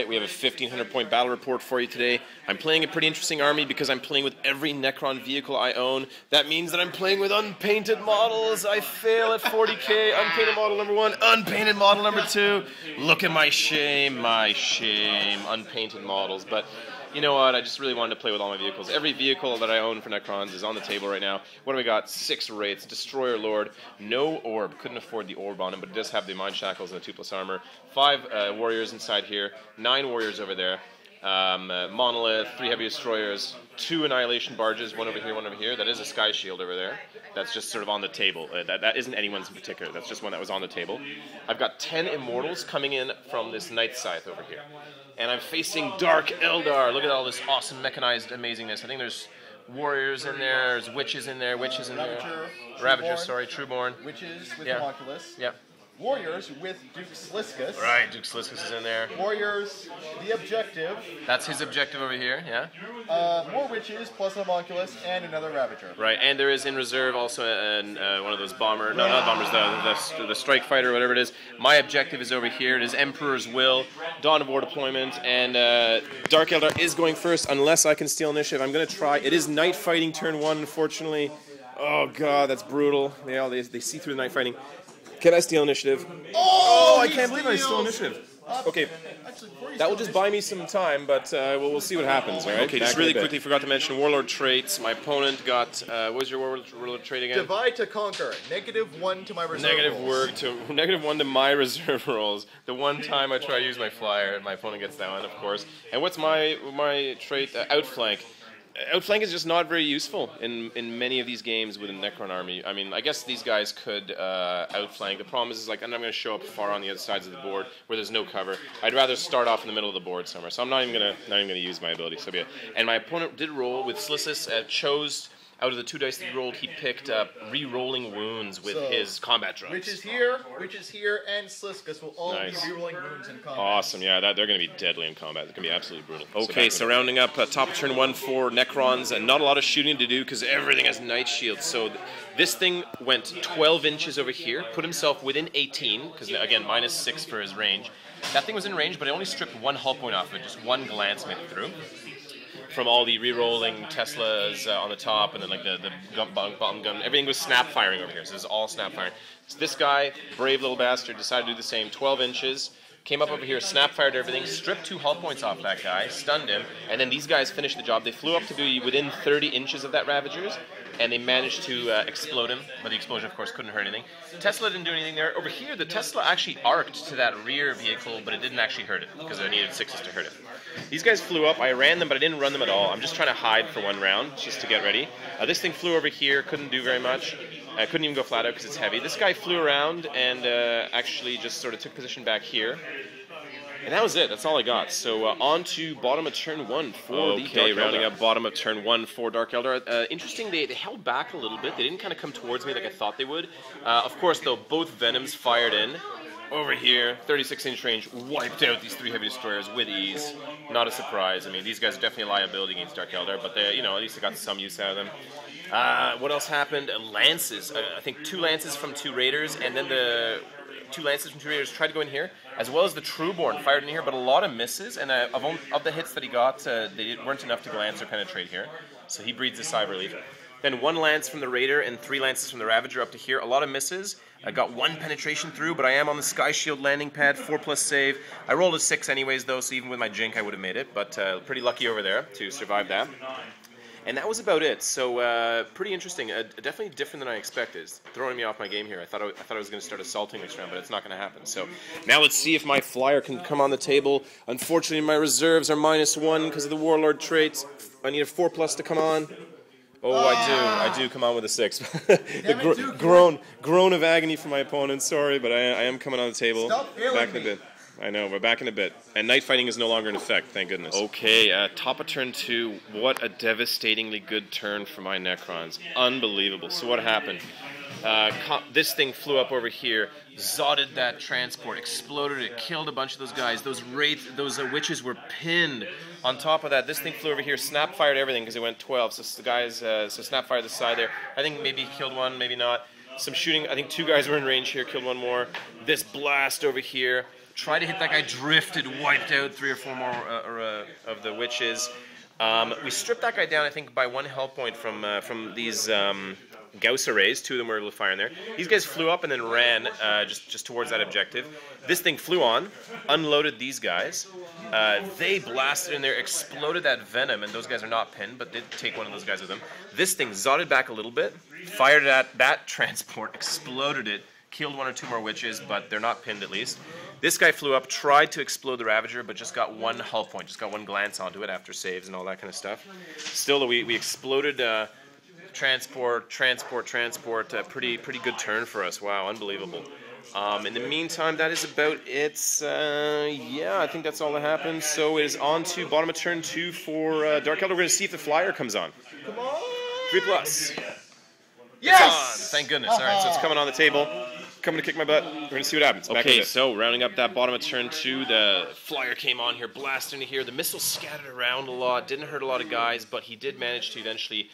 We have a 1,500 point battle report for you today. I'm playing a pretty interesting army because I'm playing with every Necron vehicle I own. That means that I'm playing with unpainted models. I fail at 40k. Unpainted model number 1, unpainted model number 2. Look at my shame, unpainted models. But you know what? I just really wanted to play with all my vehicles. Every vehicle that I own for Necrons is on the table right now. What do we got? 6 Wraiths, Destroyer Lord, no Orb. Couldn't afford the Orb on him, but it does have the Mind Shackles and the 2+ armor. 5 Warriors inside here, 9 Warriors over there. Monolith, 3 Heavy Destroyers, 2 Annihilation Barges, 1 over here, 1 over here. That is a Sky Shield over there. That's just sort of on the table. That isn't anyone's in particular. That's just one that was on the table. I've got 10 Immortals coming in from this Night Scythe over here. And I'm facing Dark Eldar. Look at all this awesome mechanized amazingness. I think there's Warriors in there, there's Witches in there, Witches in there. Ravager, sorry, Trueborn. Witches with Homunculus. Yep. Warriors with Duke Sliskus. Right, Duke Sliskus is in there. Warriors, the objective. That's his objective over here, yeah. More Witches plus an Homunculus and another Ravager. Right, and there is in reserve also one of those bomber, no, not bombers, the strike fighter, whatever it is. My objective is over here. It is Emperor's Will, Dawn of War deployment, and Dark Eldar is going first unless I can steal initiative. I'm going to try. It is night fighting turn 1, unfortunately. Oh god, that's brutal. They see through the night fighting. Can I steal initiative? Oh, I can't believe I stole initiative. Okay, that will just buy me some time, but we'll see what happens, all right? Okay, just really quickly, forgot to mention Warlord traits. My opponent got, what was your Warlord trait again? Divide to conquer. -1 to my reserve rolls. -1 to my reserve rolls. The one time I try to use my flyer, my opponent gets that one, of course. And what's my trait? Outflank. Outflank is just not very useful in many of these games with a Necron army. I mean, I guess these guys could outflank. The problem is like, I'm going to show up far on the other sides of the board where there's no cover. I'd rather start off in the middle of the board somewhere. So I'm not even gonna use my ability. So be it. And my opponent did roll with Slissus. Chose out of the 2 dice that he rolled, he picked up re-rolling wounds with his combat drops. Witches here, and Sliskus will all be re-rolling wounds in combat. Awesome, yeah, they're going to be deadly in combat. They're going to be absolutely brutal. Okay, so rounding up top of turn 1 for Necrons, and not a lot of shooting to do because everything has Night Shield. So this thing went 12 inches over here, put himself within 18, because again, -6 for his range. That thing was in range, but it only stripped 1 hull point off of it. Just 1 glance made it through. From all the re-rolling Teslas on the top, and then like the bottom gun, everything was snap firing over here. So this is all snap firing. So this guy, brave little bastard, decided to do the same. 12 inches, came up over here, snap fired everything, stripped 2 hull points off that guy, stunned him, and then these guys finished the job. They flew up to be within 30 inches of that Ravagers, and they managed to explode him, but the explosion, of course, couldn't hurt anything. Tesla didn't do anything there. Over here, the Tesla actually arced to that rear vehicle, but it didn't actually hurt it, because I needed 6s to hurt it. These guys flew up. I ran them, but I didn't run them at all. I'm just trying to hide for 1 round, just to get ready. This thing flew over here, couldn't do very much. I couldn't even go flat out because it's heavy. This guy flew around and actually just sort of took position back here. And that was it. That's all I got. So on to bottom of turn 1 for the Dark Eldar. Rounding up bottom of turn 1 for Dark Eldar. Interesting, they held back a little bit. They didn't kind of come towards me like I thought they would. Of course, though, both Venoms fired in. Over here, 36-inch range, wiped out these 3 Heavy Destroyers with ease. Not a surprise. I mean, these guys are definitely a liability against Dark Eldar, but they, at least they got some use out of them. What else happened? Lances. I think 2 Lances from 2 Raiders, and then the 2 Lances from 2 Raiders tried to go in here, as well as the Trueborn fired in here, but a lot of misses, and of the hits that he got, they weren't enough to glance or penetrate here. So he breathes a sigh of relief. Then 1 Lance from the Raider and 3 Lances from the Ravager up to here. A lot of misses. I got 1 penetration through, but I am on the Sky Shield landing pad, 4+ save. I rolled a 6 anyways, though, so even with my Jink, I would have made it. But pretty lucky over there to survive that. And that was about it. So pretty interesting. Definitely different than I expected. It's throwing me off my game here. I thought I was going to start assaulting this round, but it's not going to happen. So now let's see if my flyer can come on the table. Unfortunately, my reserves are -1 because of the Warlord traits. I need a 4+ to come on. Oh, I do come on with a 6. The groan of agony from my opponent. Sorry, but I am coming on the table. Stop failing back in a bit. I know, we're back in a bit. And night fighting is no longer in effect, thank goodness. Okay, top of turn 2. What a devastatingly good turn for my Necrons. Unbelievable. So what happened? This thing flew up over here, zotted that transport, exploded it, killed a bunch of those guys. Those witches were pinned. On top of that, this thing flew over here, snap fired everything because it went 12. So the guys, snap fired the side there. I think maybe he killed 1, maybe not. Some shooting. I think 2 guys were in range here, killed 1 more. This blast over here. Tried to hit that guy, drifted, wiped out 3 or 4 more of the witches. We stripped that guy down, I think, by 1 health point from these Gauss arrays. 2 of them were able to fire in there. These guys flew up and then ran just towards that objective. This thing flew on, unloaded these guys. They blasted in there, exploded that venom, and those guys are not pinned, but did take one of those guys with them. This thing zotted back a little bit, fired at that transport, exploded it, killed 1 or 2 more witches, but they're not pinned at least. This guy flew up, tried to explode the Ravager, but just got 1 hull point, just got 1 glance onto it after saves and all that kind of stuff. Still, we exploded transport, pretty good turn for us. Wow, unbelievable. In the meantime, that is about it. Yeah, I think that's all that happened. So it is on to bottom of turn 2 for Dark Eldar. We're going to see if the flyer comes on. Come on! 3+. Yes! It's on. Thank goodness. All right, so it's coming on the table. Coming to kick my butt. We're going to see what happens. Okay, so rounding up that bottom of turn 2, the flyer came on here, blasted into here. The missile scattered around a lot, didn't hurt a lot of guys, but he did manage to eventually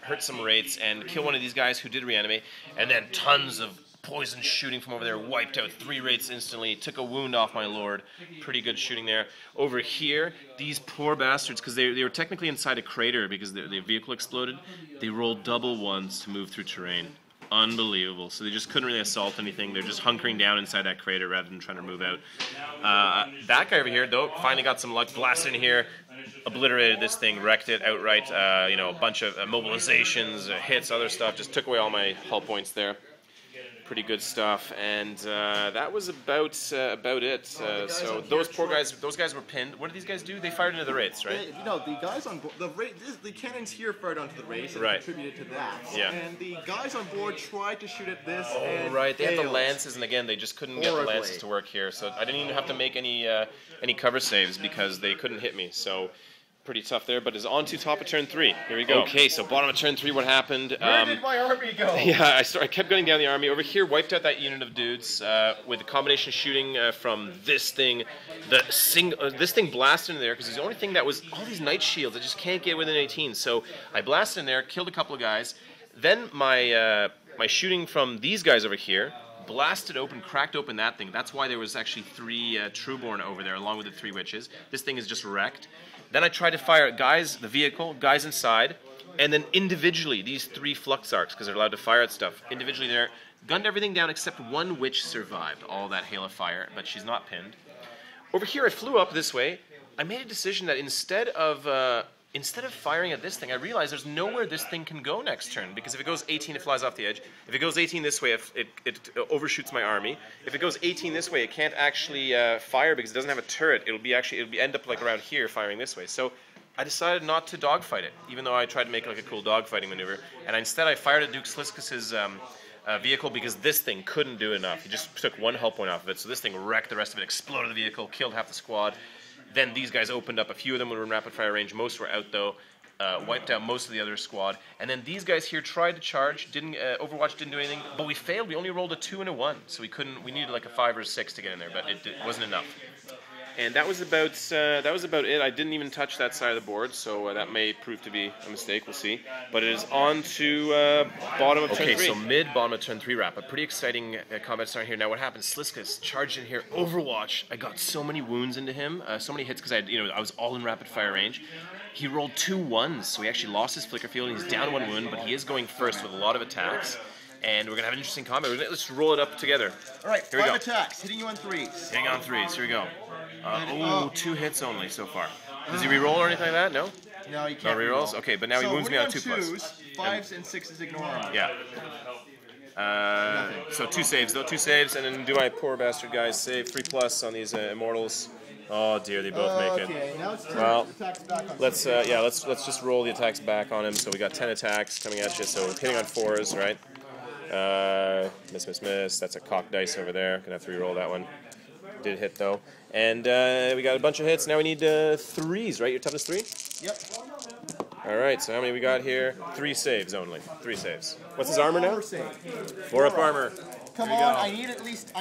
hurt some Wraiths and kill one of these guys who did reanimate. And then tons of poison shooting from over there, wiped out 3 Wraiths instantly, took a wound off my lord. Pretty good shooting there. Over here, these poor bastards, because they were technically inside a crater because the vehicle exploded, they rolled double 1s to move through terrain. Unbelievable. So they just couldn't really assault anything. They're just hunkering down inside that crater rather than trying to move out. That guy over here, though, finally got some luck. Blasted in here, obliterated this thing, wrecked it outright. A bunch of mobilizations, hits, other stuff. Just took away all my hull points there. Pretty good stuff, and that was about it. So those poor guys, those guys were pinned. What did these guys do? They fired into the Wraiths, right? The guys on board, the cannons here fired onto the Wraiths and contributed to that. Yeah. And the guys on board tried to shoot at this. Oh, right. They had the lances, and again, they just couldn't get the lances to work here. So I didn't even have to make any cover saves because they couldn't hit me. So. Pretty tough there, but it's on to top of turn 3. Here we go. Okay, so bottom of turn 3, what happened? Where did my army go? Yeah, I kept going down the army. Over here, wiped out that unit of dudes with a combination shooting from this thing. This thing blasted in there because it's the only thing that was all these night shields. I just can't get within 18. So I blasted in there, killed a couple of guys. Then my shooting from these guys over here blasted open, cracked open that thing. That's why there was actually 3 Trueborn over there along with the 3 witches. This thing is just wrecked. Then I tried to fire at guys, the vehicle, guys inside, and then individually, these 3 flux arcs, because they're allowed to fire at stuff, individually there, gunned everything down except 1 witch survived all that hail of fire, but she's not pinned. Over here, I flew up this way. I made a decision that instead of firing at this thing, I realized there's nowhere this thing can go next turn, because if it goes 18, it flies off the edge. If it goes 18 this way, it overshoots my army. If it goes 18 this way, it can't actually fire because it doesn't have a turret. It'll end up like around here firing this way. So I decided not to dogfight it, even though I tried to make like a cool dogfighting maneuver. And instead, I fired at Duke Sliskus's vehicle because this thing couldn't do enough. He just took 1 hull point off of it, so this thing wrecked the rest of it, exploded the vehicle, killed half the squad. Then these guys opened up. A few of them were in rapid fire range. Most were out though. Wiped out most of the other squad. And then these guys here tried to charge. Overwatch didn't do anything. But we failed. We only rolled a 2 and a 1. So we needed like a 5 or a 6 to get in there. But it wasn't enough. And that was about it. I didn't even touch that side of the board, so that may prove to be a mistake. We'll see. But it is on to bottom of turn 3. Okay, so bottom of turn 3 wrap. A pretty exciting combat starting here. Now what happened? Sliskus charged in here. Overwatch. I got so many wounds into him, so many hits because I was all in rapid fire range. He rolled 2 1s, so he actually lost his flicker field, and he's down 1 wound, but he is going first with a lot of attacks. And we're going to have an interesting combat. Let's roll it up together. All right, here we 5 attacks, hitting you on 3s. Hitting on 3s, here we go. 2 hits only so far. Does he reroll or anything like that? No? No, you can't. No rerolls? Okay, but now he wounds me on 2+. 5s and 6s ignore him. Yeah. So 2 saves though, 2 saves, and then do my poor bastard guys save 3+ on these Immortals. Oh dear, they both make it. Okay, now it's attacks back on let's just roll the attacks back on him. So we got 10 attacks coming at you. So hitting on 4s, right? Miss. That's a cocked dice over there. Gonna have to reroll that one. Did hit though, and we got a bunch of hits. Now we need 3s, right? Your toughness 3. Yep. All right. So how many we got here? 3 saves only. 3 saves. What's his armor now? 4 up armor. Come on, I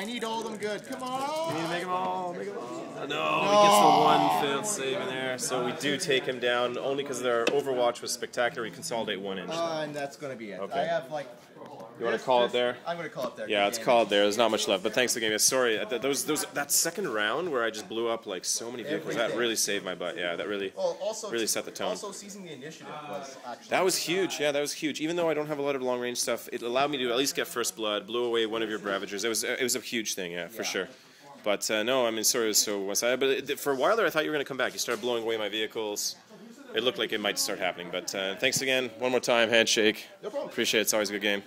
need all of them good. Come on. You need to make them all. No, he gets the 1 failed save in there. So we do take him down only because their Overwatch was spectacular. We consolidate 1 inch. And that's going to be it. Okay. I have like You want to call it there? I'm going to call it there. Yeah, it's called there. There's not much left, but thanks again. Sorry, that second round where I just blew up like so many vehicles, that really saved my butt. Yeah, that really set the tone. Also, seizing the initiative was actually... That was huge. Yeah, that was huge. Even though I don't have a lot of long range stuff, it allowed me to at least get first blood, blew away one of your Ravagers. It was a huge thing, yeah, for sure. But no, I mean, sorry, it was so one-sided. But for a while there, I thought you were going to come back. You started blowing away my vehicles. It looked like it might start happening. But thanks again. One more time, handshake. No problem. Appreciate it. It's always a good game.